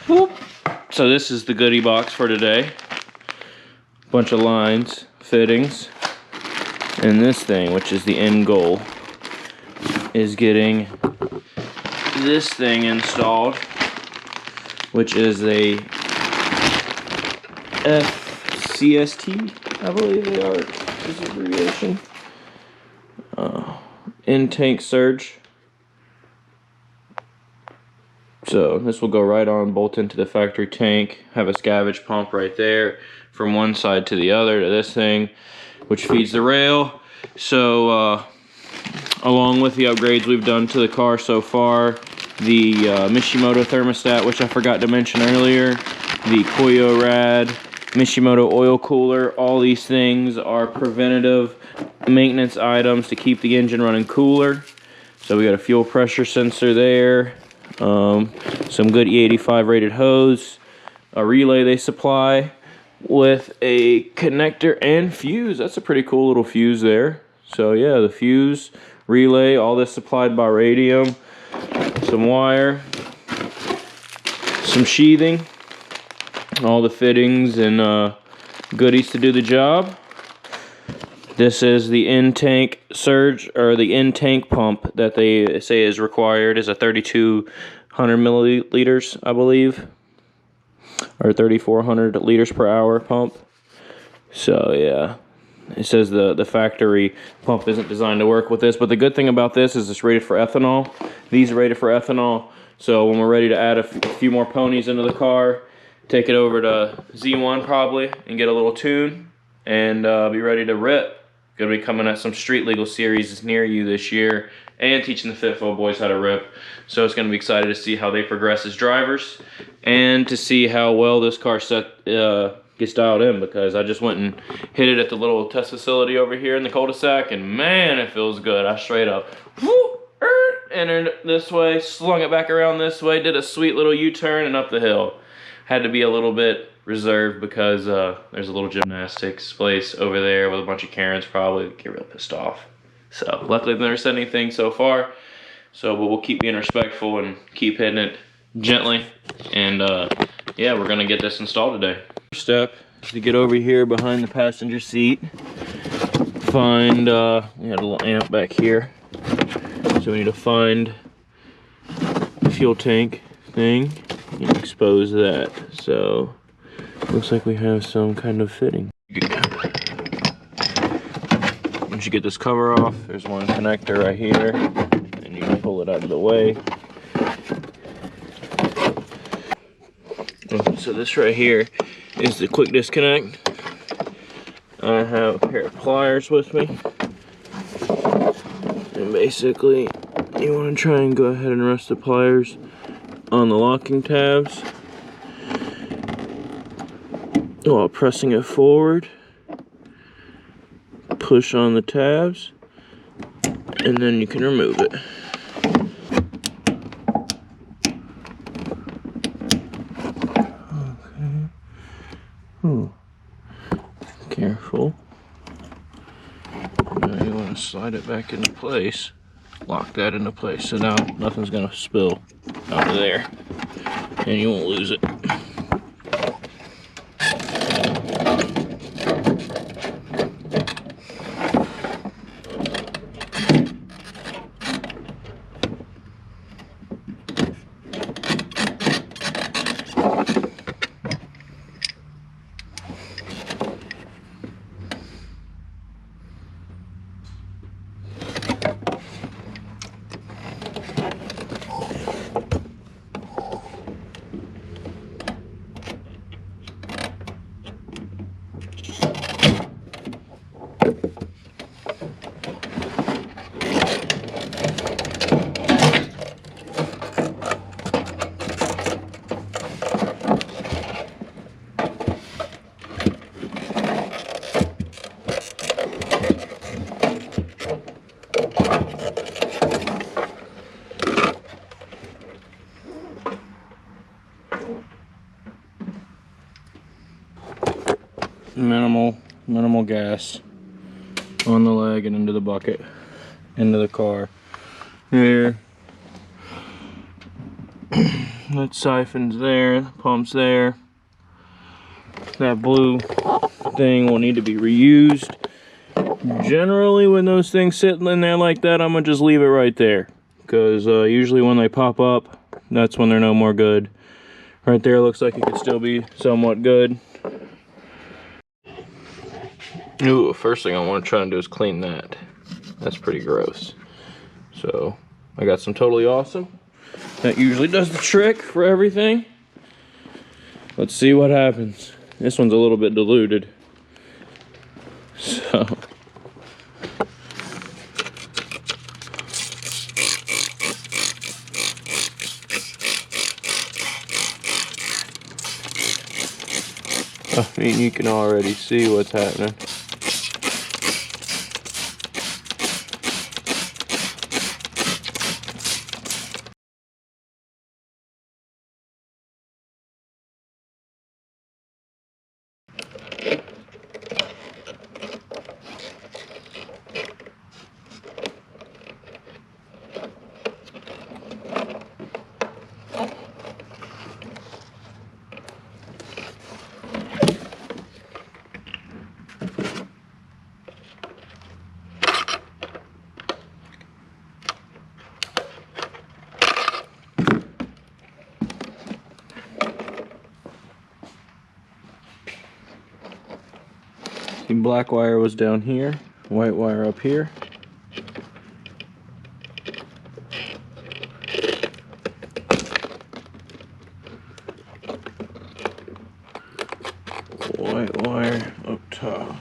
Whoop. So this is the goodie box for today. Bunch of lines, fittings, and this thing, which is the end goal, is getting this thing installed, which is a FHST, I believe they are, is the abbreviation. In-tank surge. So this will go right on, bolt into the factory tank, have a scavenge pump right there from one side to the other to this thing, which feeds the rail. So along with the upgrades we've done to the car so far, the Mishimoto thermostat, which I forgot to mention earlier, the Koyo Rad, Mishimoto oil cooler, all these things are preventative maintenance items to keep the engine running cooler. So we got a fuel pressure sensor there, some good E85 rated hose, a relay they supply with a connector and fuse. That's a pretty cool little fuse there. So yeah, the fuse, relay, all this supplied by Radium, some wire, some sheathing, all the fittings and goodies to do the job. This is the in-tank surge, or the in-tank pump that they say is required, is a 3,200 milliliters, I believe, or 3,400 liters per hour pump. So yeah, it says the factory pump isn't designed to work with this, but the good thing about this is it's rated for ethanol. These are rated for ethanol, so when we're ready to add a few more ponies into the car, take it over to Z1 probably and get a little tune and be ready to rip. Gonna be coming at some street legal series near you this year and teaching the Fitfo boys how to rip. So it's gonna be excited to see how they progress as drivers and to see how well this car set gets dialed in, because I just went and hit it at the little test facility over here in the cul-de-sac, and man, it feels good. I straight up entered this way, slung it back around this way, did a sweet little U-turn and up the hill. Had to be a little bit reserved because there's a little gymnastics place over there with a bunch of Karens probably get real pissed off. So luckily they've never said anything so far. So but we'll keep being respectful and keep hitting it gently. And yeah, we're gonna get this installed today. First step is to get over here behind the passenger seat. Find we had a little amp back here. So we need to find the fuel tank thing and expose that. So looks like we have some kind of fitting. Once you get this cover off, there's one connector right here, and you can pull it out of the way. So this right here is the quick disconnect. I have a pair of pliers with me, and basically you want to try and go ahead and rest the pliers on the locking tabs while pressing it forward. Push on the tabs and then you can remove it. Okay. Careful. Now you want to slide it back into place. Lock that into place so now nothing's going to spill out of there and you won't lose it. Minimal gas on the leg and into the bucket, into the car. Here, That siphon's there, the pump's there. That blue thing will need to be reused. Generally, when those things sit in there like that, I'm gonna just leave it right there. Because usually when they pop up, that's when they're no more good. Right there looks like it could still be somewhat good. Ooh, first thing I want to try and do is clean that. That's pretty gross. So, I got some Totally Awesome. That usually does the trick for everything. Let's see what happens. This one's a little bit diluted. So. I mean, you can already see what's happening. The black wire was down here, white wire up here. White wire up top.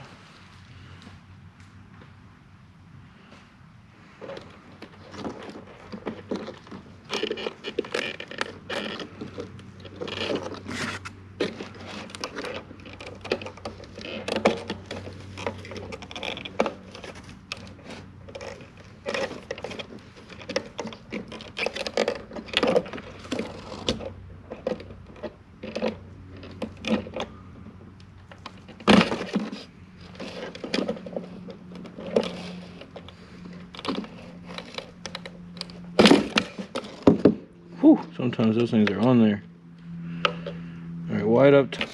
Whew, sometimes those things are on there. Alright, white up top.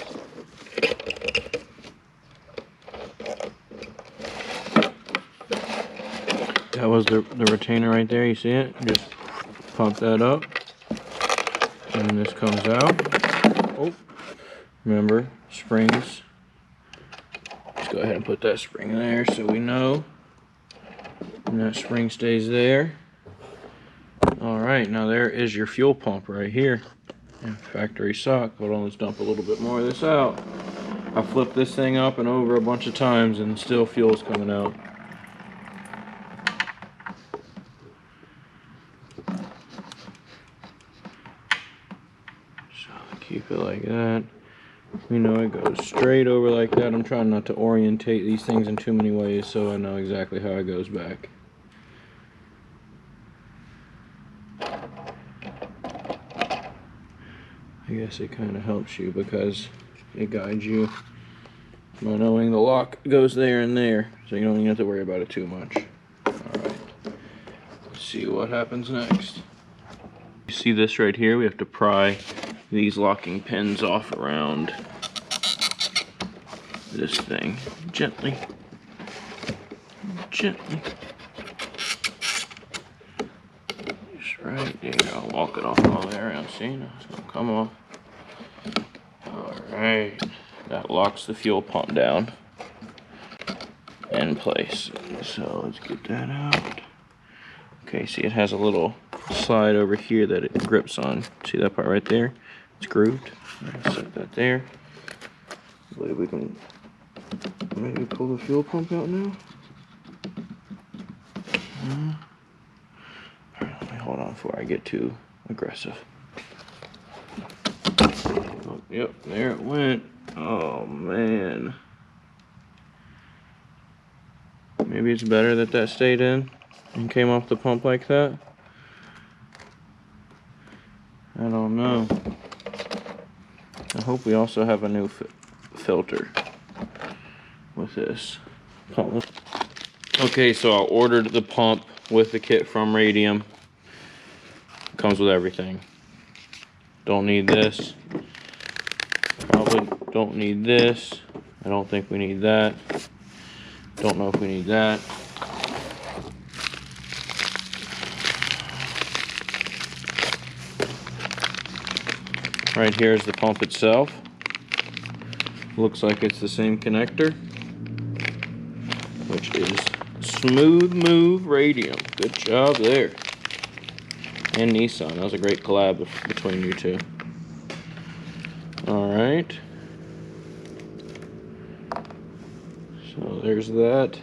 That was the retainer right there, you see it? Just pump that up. And this comes out. Oh, remember, springs. Let's go ahead and put that spring there so we know. And that spring stays there. Alright, now there is your fuel pump right here. And factory stock. Hold on, let's dump a little bit more of this out. I flipped this thing up and over a bunch of times and still fuel's coming out. So keep it like that. You know, it goes straight over like that. I'm trying not to orientate these things in too many ways so I know exactly how it goes back. I guess it kind of helps you because it guides you by knowing the lock goes there and there, so you don't even have to worry about it too much. Alright, let's see what happens next. You see this right here? We have to pry these locking pins off around this thing. Gently. Gently. Just right there. I'll walk it off all the way around. See? Now it's going to come off. Alright. That locks the fuel pump down in place. So let's get that out. Okay, see it has a little slide over here that it grips on. See that part right there? It's grooved. Let's set that there. I believe we can maybe pull the fuel pump out now. Alright, let me hold on before I get too aggressive. Oh, yep, there it went. Oh man. Maybe it's better that that stayed in and came off the pump like that. I don't know. I hope we also have a new filter with this pump. Okay, so I ordered the pump with the kit from Radium. Comes with everything. Don't need this. Probably don't need this. I don't think we need that. Don't know if we need that. Right here is the pump itself. Looks like it's the same connector, which is Smooth Move Radium. Good job there. And Nissan. That was a great collab between you two. Alright. So there's that.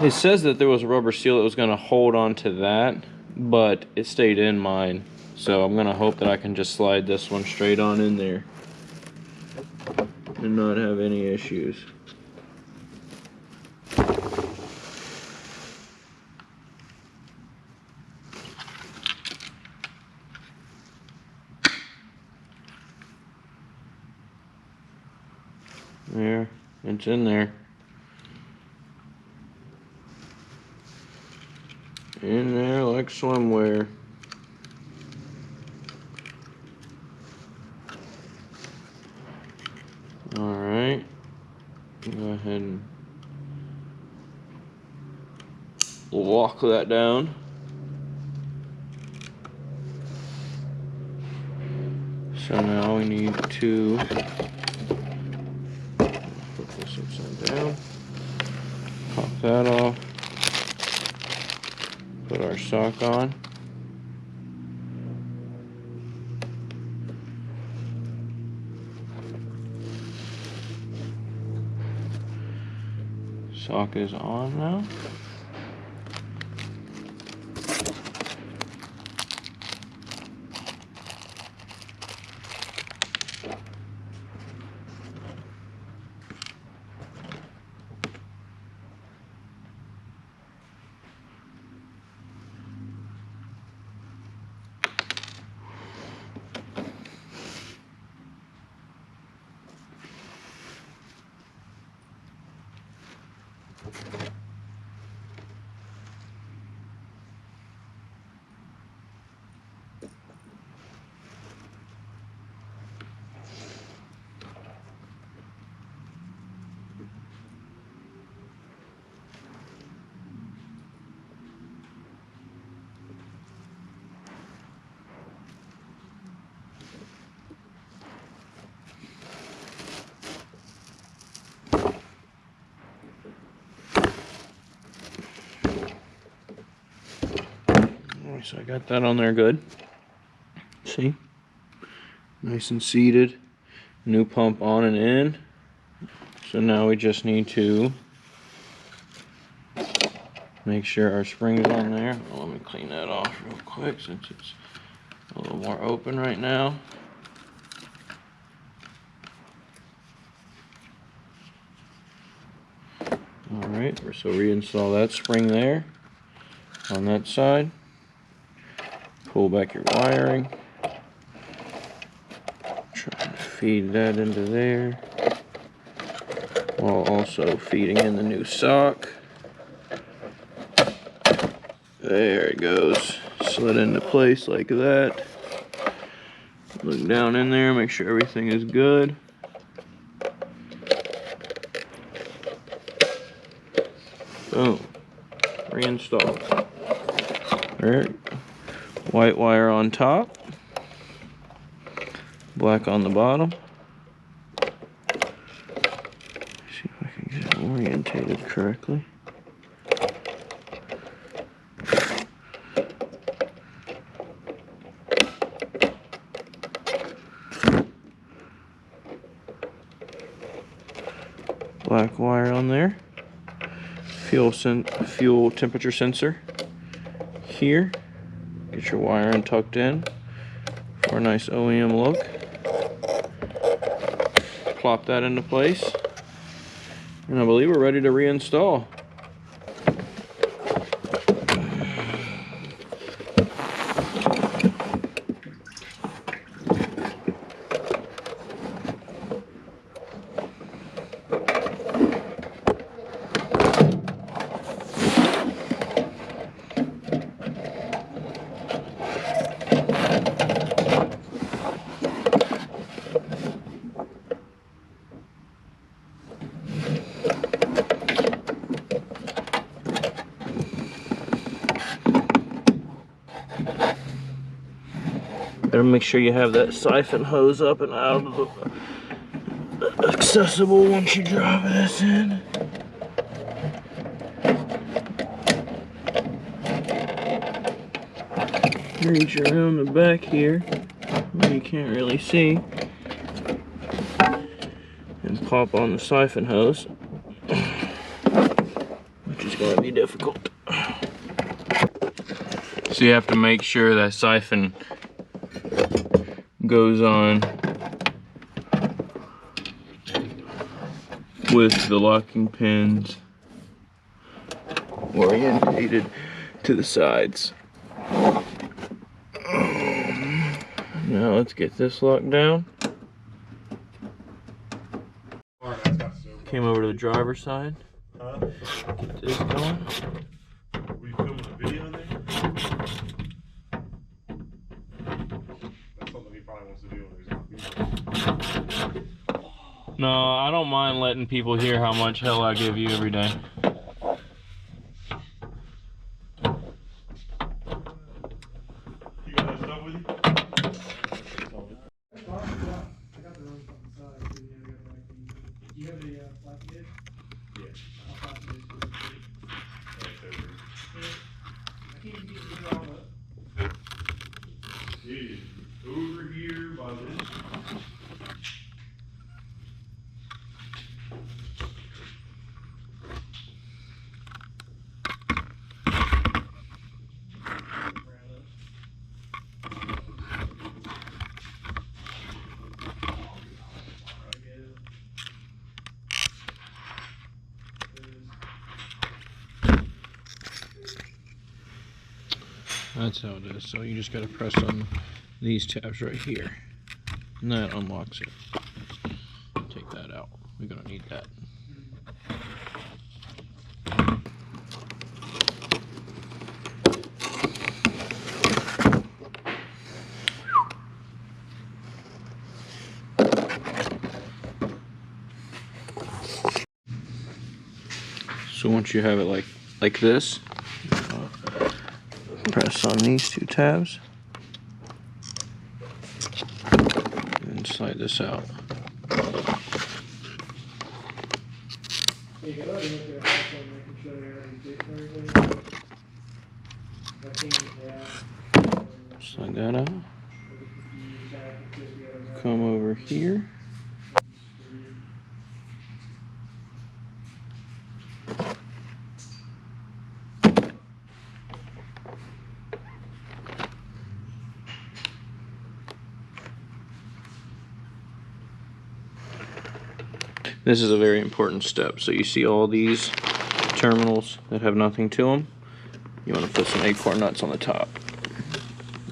It says that there was a rubber seal that was going to hold on to that, but it stayed in mine. So I'm going to hope that I can just slide this one straight on in there and not have any issues. There, it's in there. In there like swimwear. Alright. Go ahead and lock that down. So now we need to put this upside down. Pop that off. Put our sock on. Sock is on now. So I got that on there good. See? Nice and seated. New pump on and in. So now we just need to make sure our spring is on there. Well, let me clean that off real quick since it's a little more open right now. Alright, so reinstall that spring there on that side. Pull back your wiring. Try to feed that into there while also feeding in the new sock. There it goes. Slid into place like that. Look down in there, make sure everything is good. Boom. Reinstall. There. White wire on top. Black on the bottom. See if I can get it orientated correctly. Black wire on there. Fuel temperature sensor here. Get your wiring tucked in for a nice OEM look. Plop that into place. And I believe we're ready to reinstall. Better make sure you have that siphon hose up and out of the accessible once you drop this in. Reach around the back here where you can't really see and pop on the siphon hose, which is going to be difficult. So you have to make sure that siphon goes on with the locking pins orientated to the sides. Now let's get this locked down. Came over to the driver's side. Get this going. Were you filming a video in there? That's something he probably wants to do when he's not video. No, I don't mind letting people hear how much hell I give you every day. You got that stuff with you? You have the floppy disk? Yeah. I'll floppy disk it. I can't get it all up. It is over here by this. That's how it is. So you just gotta press on these tabs right here, and that unlocks it. Take that out. We're gonna need that. So once you have it like this, press on these two tabs and slide this out. Slide that out. Come over here. This is a very important step. So you see all these terminals that have nothing to them? You want to put some acorn nuts on the top.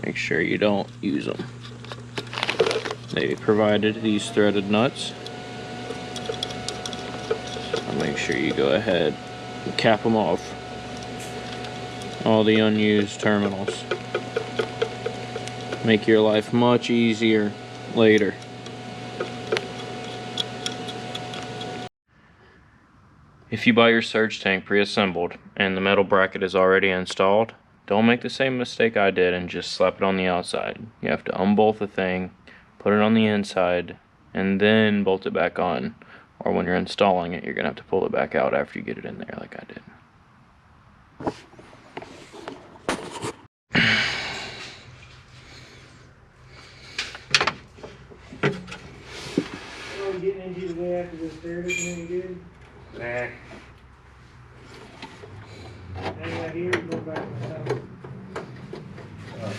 Make sure you don't use them. They provided these threaded nuts. So make sure you go ahead and cap them off. All the unused terminals. Make your life much easier later. If you buy your surge tank pre-assembled and the metal bracket is already installed, don't make the same mistake I did and just slap it on the outside. You have to unbolt the thing, put it on the inside, and then bolt it back on. Or when you're installing it, you're going to have to pull it back out after you get it in there like I did. Getting into the day after this fair isn't any good. Nah. Hang out here and go back to my house.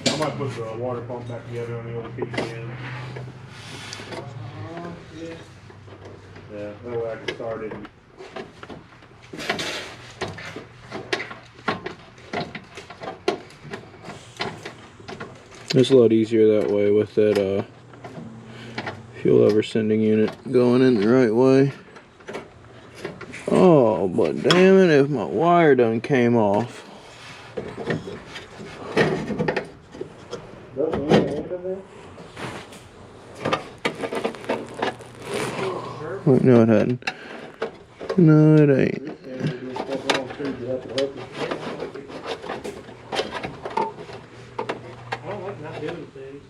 I might put the water pump back together on the old PCM. Yeah. Yeah, that way I can start it. It's a lot easier that way with that fuel lever sending unit going in the right way. Oh, but damn it if my wire done came off. Wait, no it hadn't. No it ain't. Kevin says.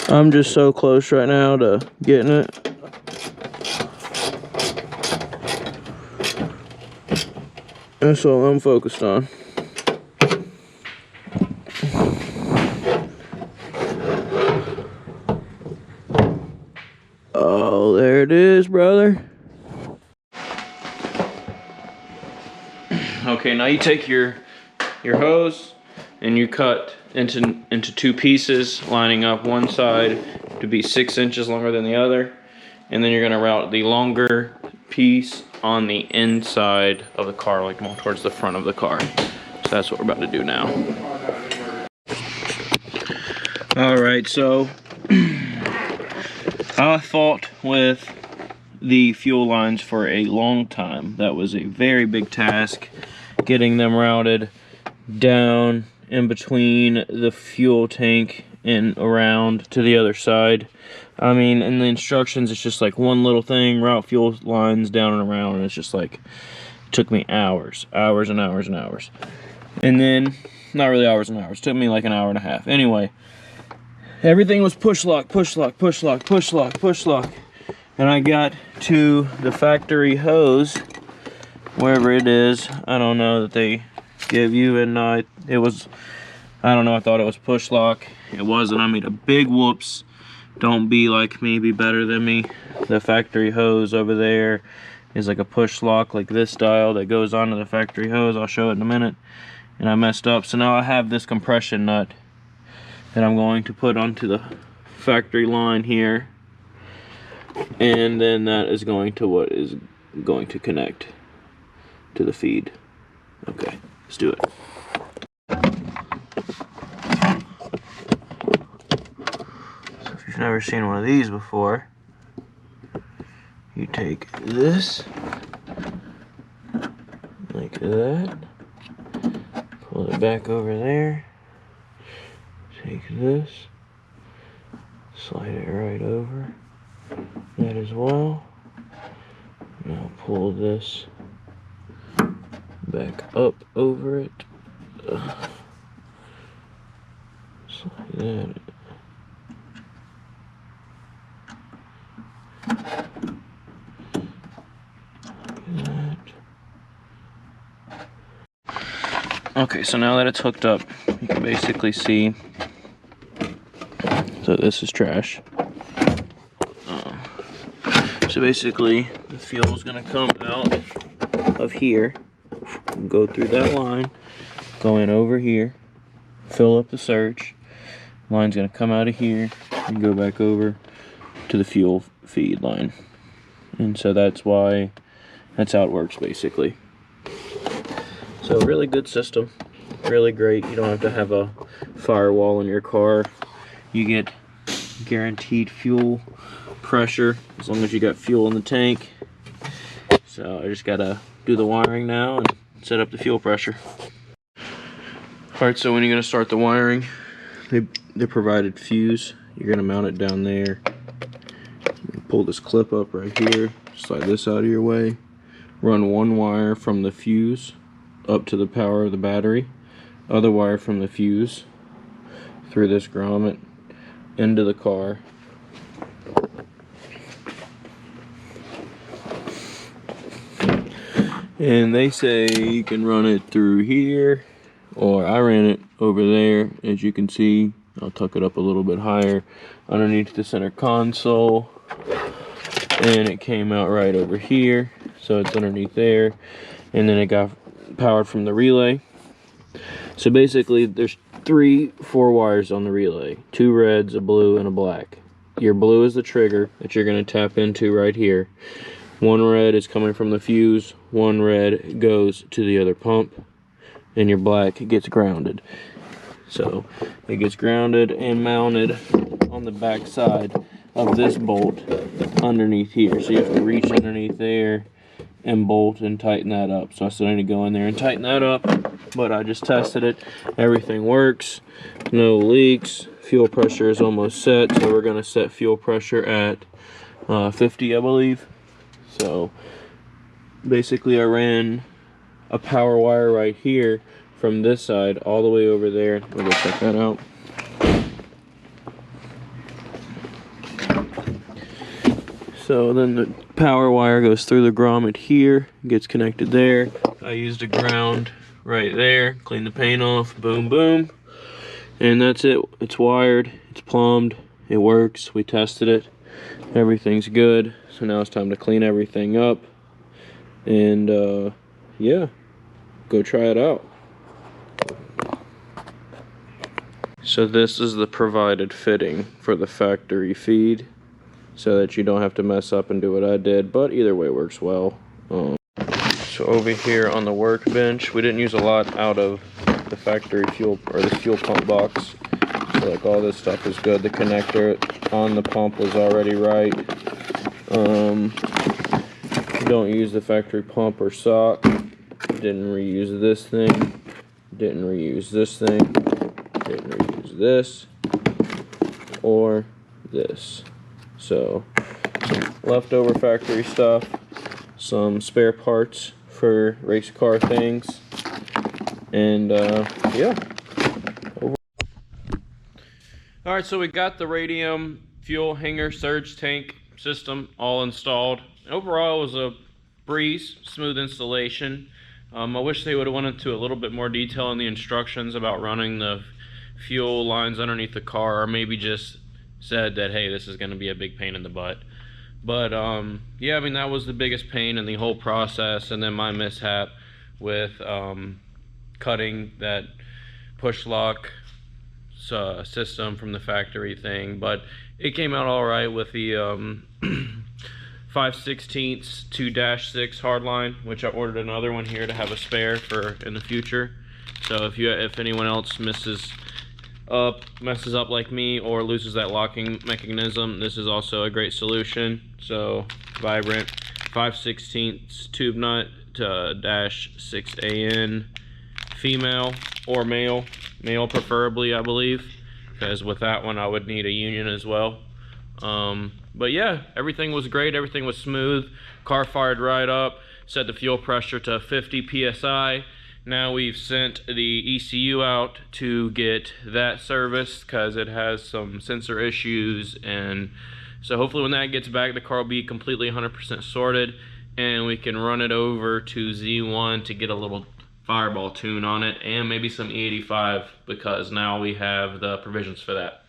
I'm just so close right now to getting it. That's all I'm focused on. Oh, there it is, brother. Okay, now you take your hose and you cut into two pieces, lining up one side to be 6 inches longer than the other, and then you're gonna route the longer piece on the inside of the car, like more towards the front of the car. So that's what we're about to do now. All right, so I fought with the fuel lines for a long time. That was a very big task, getting them routed down in between the fuel tank and around to the other side. I mean, in the instructions, it's just like one little thing, route fuel lines down and around, and it's just like, it took me hours and hours and hours. And then, not really hours and hours, it took me like an hour and a half. Anyway, everything was push lock, push lock, push lock, push lock, push lock. And I got to the factory hose, wherever it is, I don't know, that they give you, and it was, I don't know, I thought it was push lock. It wasn't. I made a big whoops. Don't be like me, be better than me. The factory hose over there is like a push lock, like this style, that goes onto the factory hose. I'll show it in a minute. And I messed up, so now I have this compression nut that I'm going to put onto the factory line here, and then that is going to what is going to connect to the feed. Okay, let's do it. So if you've never seen one of these before, you take this like that, pull it back over there, take this, slide it right over that as well. Now pull this back up over it. Slide that. Okay, so now that it's hooked up, you can basically see, so this is trash. So basically, the fuel is going to come out of here, go through that line, go in over here, fill up the surge. Line's going to come out of here and go back over to the fuel feed line. And so that's how it works basically. So really good system, really great. You don't have to have a firewall in your car. You get guaranteed fuel pressure as long as you got fuel in the tank. So I just gotta do the wiring now and set up the fuel pressure. Alright, so when you're gonna start the wiring, they provided fuse. You're gonna mount it down there. Pull this clip up right here, slide this out of your way, run one wire from the fuse up to the power of the battery, other wire from the fuse through this grommet into the car. And they say you can run it through here, or I ran it over there, as you can see. I'll tuck it up a little bit higher underneath the center console, and it came out right over here, so it's underneath there. And then it got powered from the relay. So basically there's 4 wires on the relay, 2 reds, a blue, and a black. Your blue is the trigger that you're going to tap into right here. 1 red is coming from the fuse, 1 red goes to the other pump, and your black gets grounded. So it gets grounded and mounted on the back side of this bolt underneath here. So you have to reach underneath there and bolt and tighten that up. So I still need to go in there and tighten that up, but I just tested it. Everything works, no leaks. Fuel pressure is almost set, so we're gonna set fuel pressure at 50, I believe. So basically I ran a power wire right here from this side all the way over there. We'll go check that out. So then the power wire goes through the grommet here, gets connected there. I used a ground right there, clean the paint off, boom, boom. And that's it. It's wired, it's plumbed, it works. We tested it, everything's good. So now it's time to clean everything up. And yeah, go try it out. So this is the provided fitting for the factory feed, so that you don't have to mess up and do what I did, but either way works well. So over here on the workbench, we didn't use a lot out of the factory fuel, or the fuel pump box. So like all this stuff is good. The connector on the pump was already right. Don't use the factory pump or sock. Didn't reuse this thing. Didn't reuse this thing. Didn't reuse this or this. So some leftover factory stuff, some spare parts for race car things, and yeah. All right, so we got the Radium fuel hanger surge tank system all installed. Overall, it was a breeze, smooth installation. I wish they would have went into a little bit more detail in the instructions about running the fuel lines underneath the car, or maybe just said that, hey, this is going to be a big pain in the butt. But yeah, I mean, that was the biggest pain in the whole process, and then my mishap with cutting that push lock system from the factory thing. But it came out all right with the 5/16 2-6 hardline, which I ordered another one here to have a spare for in the future. So if anyone else messes up like me or loses that locking mechanism, this is also a great solution. So Vibrant 5/16 tube nut to -6AN, female or male preferably, I believe, because with that one I would need a union as well. But yeah, everything was great, everything was smooth. Car fired right up, set the fuel pressure to 50 psi. Now we've sent the ECU out to get that serviced because it has some sensor issues, and so hopefully when that gets back, the car will be completely 100% sorted, and we can run it over to Z1 to get a little fireball tune on it, and maybe some E85, because now we have the provisions for that.